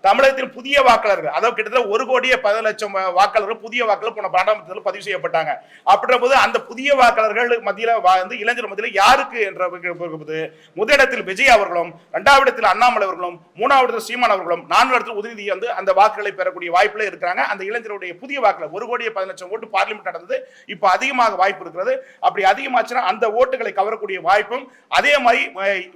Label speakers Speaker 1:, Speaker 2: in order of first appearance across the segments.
Speaker 1: தமிழகத்தில் புதிய வாக்காளர்கள், அதாவது கிட்டத்தட்ட 1,10,00,000 வாக்காளர்கள் புதிய வாக்காளர் போன பாராளுமன்றத்தில் பதிவு செய்யப்பட்டாங்க. அப்படின்ற போது அந்த புதிய வாக்காளர்கள் மத்தியில் இளைஞர் மத்தியில் யாருக்கு என்ற முதலிடத்தில் விஜய் அவர்களும், 2வது இடத்தில் அண்ணாமலை அவர்களும், 3வது இடத்தில் சீமான் அவர்களும், 4வது இடத்தில் உதயநிதி வந்து அந்த வாக்குகளை பெறக்கூடிய வாய்ப்புல இருக்கிறாங்க. அந்த இளைஞருடைய புதிய வாக்குகள் 1,10,00,000 ஓட்டு பார்லிமெண்ட் நடந்தது. இப்ப அதிகமாக வாய்ப்பு இருக்கிறது. அப்படி அதிகமாச்சுன்னா அந்த ஓட்டுகளை கவரக்கூடிய வாய்ப்பும், அதே மாதிரி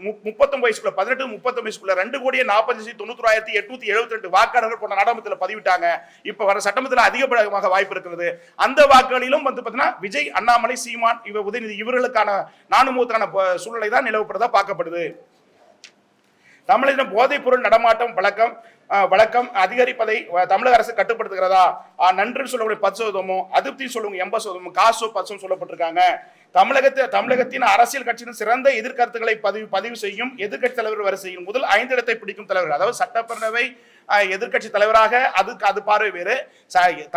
Speaker 1: 39 வயசுக்குள்ள 18 39 வயசுக்குள்ள 2,40,91,872 வாக்காளர்கள் போன நாடாளுமன்றத்தில் பதிவிட்டாங்க. இப்ப வர சட்டமன்றத்தில் அதிகபட்சமாக வாய்ப்பு இருக்கிறது. அந்த வாக்குகளிலும் வந்து பாத்தீங்கன்னா விஜய், அண்ணாமலை, சீமான், உதயநிதி இவர்களுக்கான நானுமுகத்தான சூழ்நிலை தான் நிலவுறதா பார்க்கப்படுது. தமிழகம் போதைப் பொருள் நடமாட்டம் வழக்கம் அதிகரிப்பதை தமிழக அரசு கட்டுப்படுத்துகிறதா? நன்று சொல்லக்கூடிய 10%, அதிருப்தி சொல்லுங்க 80%, காசு 10% சொல்லப்பட்டிருக்காங்க. தமிழகத்தின் அரசியல் கட்சியின் சிறந்த எதிர்கருத்துக்களை பதிவு செய்யும் எதிர்கட்சி தலைவர் வரிசையில் முதல் 5 இடத்தை பிடிக்கும் தலைவர், அதாவது சட்டப்பேரவை எதிர்கட்சி தலைவராக அது பார்வை வேறு.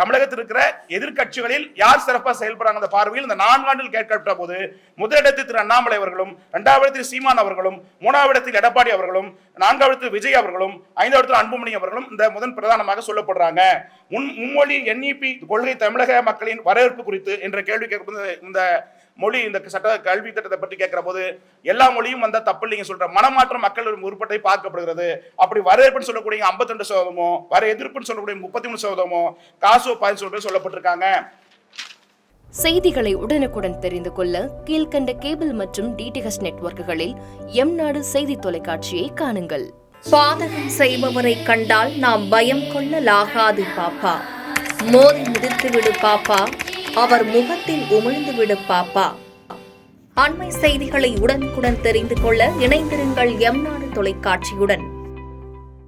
Speaker 1: தமிழகத்தில் இருக்கிற எதிர்கட்சிகளில் யார் சிறப்பாக செயல்படுறாங்க அந்த பார்வையில் இந்த 4 ஆண்டில் கேட்கப்பட்ட போது முதலிடத்தில் திரு அண்ணாமலை அவர்களும், 2வது இடத்தில் சீமான் அவர்களும், 3வது இடத்தில் எடப்பாடி அவர்களும், 4வது இடத்தில் விஜய் அவர்களும், 5வது இடத்தில் அன்புமணி அவர்களும் இந்த முதன் பிரதானமாக சொல்லப்படுறாங்க. மும்மொழி NEP கொள்கை தமிழக மக்களின் வரவேற்பு குறித்து என்ற கேள்வி கேட்கும்போது இந்த மொழி இந்த சட்ட கல்வி திட்டத்தை பற்றி கேட்கிற போது எல்லா மொழியும் வந்தா தப்பு இல்லைங்க சொல்ற மனமாற்றம் மக்கள் உருப்பட்டை பார்க்கப்படுகிறது. அப்படி வரவேற்புன்னு சொல்லக்கூடிய 52%, வர எதிர்ப்புன்னு சொல்லக்கூடிய 33%, காசு 10% சொல்லப்பட்டிருக்காங்க.
Speaker 2: செய்திகளை உடனுக்குடன் தெரிந்து கொள்ள கீழ்கண்ட கேபிள் மற்றும் DTH நெட்வொர்க்குகளில் எம்நாடு செய்தி தொலைக்காட்சியை காணுங்கள்.
Speaker 3: பாதகம் செய்பவரை கண்டால் நாம் பயம் கொள்ளலாகாது பாப்பா. மோதி மிதித்து விடு பாப்பா, அவர் முகத்தில் உமிழ்ந்து விடு பாப்பா. அண்மை செய்திகளை உடனுக்குடன் தெரிந்து கொள்ள இணைந்திருங்கள் எம்நாடு தொலைக்காட்சியுடன்.